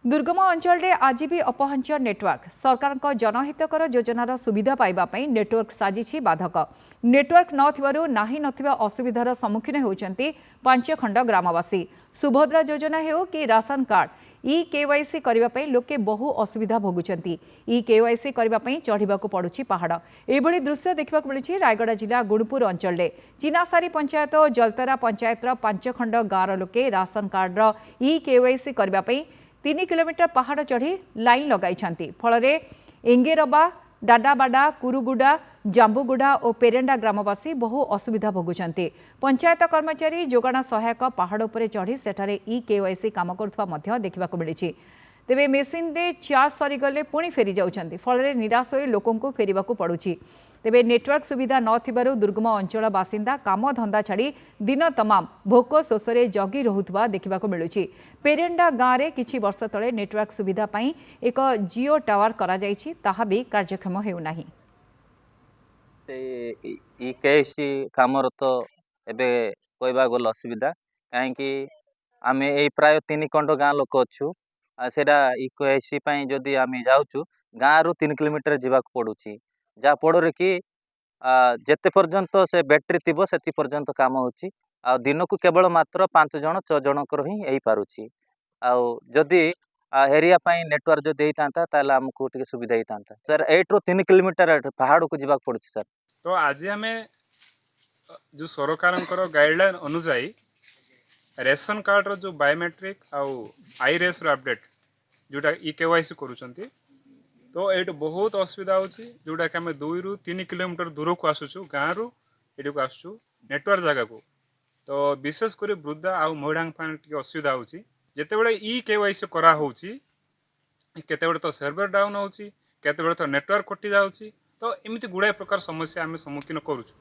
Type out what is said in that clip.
दुर्गम अंचल रे आज भी अपहंच नेटवर्क सरकार जनहितकर योजनार सुविधा पाइबापी नेटवर्क साजिछि बाधक नेटवर्क नथिबा असुविधार सम्मुखीन होउछन्ति पांच खंड ग्रामवासी सुभद्रा योजना हेउ कि राशन कार्ड ई केवाईसी करने लोके बहु असुविधा भोगुंट ई केवाईसी करने चढ़ाक पड़ुछि पहाड़ एभली दृश्य देखा मिली रायगड़ा जिला गुणपुर अंचल में चिनासारी पंचायत और जलतरा पंचायत पांच खंड गाँवर लोके राशन कार्डर ई केवाईसी करने 3 किलोमीटर पहाड़ चढ़ी लाइन लगाई फल एंगेरबा डाडाबाड़ा कुरुगुड़ा जांबुगुड़ा और पेरेंडा ग्रामवासी बहु असुविधा भोगुंट पंचायत कर्मचारी जोगाण सहायक पहाड़ उपर चढ़ी सेठारे ई केवाईसी काम करुवा देखा मिली तेबे मेसीन रे चार्ज सरीगले पुणी फेरी जाउछन्ति फल निराश होई लोकंकु फेरिबाकु पड़ुछि तेबे नेटवर्क सुविधा नथिबारु दुर्गम अंचल बासिंदा काम धंदा छाड़ी दिन तमाम भोक शोषरे जगी रहुथबा देखिबाकु मिलुछि पेरेंडा गाँव रे किछि वर्ष तले नेटवर्क सुविधा पई एक जियो टावर करा जाइछि ताहा भी कार्यक्षम हेउ नाही ई केसी कामर तो एबे कहबा गल असुविधा काहेकि आमे एई प्राय 3 खंड गाँ लोक अच्छु सेटा इकोएसी जदि आम जाऊँ गाँव रु 3 किलोमीटर जावाक पड़ुछि जहाँ फल कि जेते पर्यंत से बैटेरी थी से पर्यंत काम होची आ दिन को केवल मात्र 5 जन 6 जनकर ही हो पारुछि जदि एरिया नेटवर्क जदि होता ताले आमको टिके सुविधा होता सर 8 ରୁ 3 किलोमीटर पहाड़ को जावाक पड़ुछि सर। तो आज आम जो सरकार गाइडलाइन अनुजाई रेशन कार्ड रो जो बायोमेट्रिक आउ आईरेस रो अपडेट जोटा ई केवाईसी करूछंती तो ये बहुत असुविधा होची जोटा कि आम 2 ରୁ 3 किलोमीटर दूर को आसुचु गाँव रु ये को आसुचु नेटवर्क जगह को तो विशेषकर वृद्धा आउ महिला टी असुविधा होची जेतेबेले ई केवाईसी करा होची केतेबेले तो सर्वर डाउन होची केतेबेले तो नेटवर्क कटि जाउची तो एमती गुड़ाए प्रकार समस्या आम सम्मुखीन करूछु।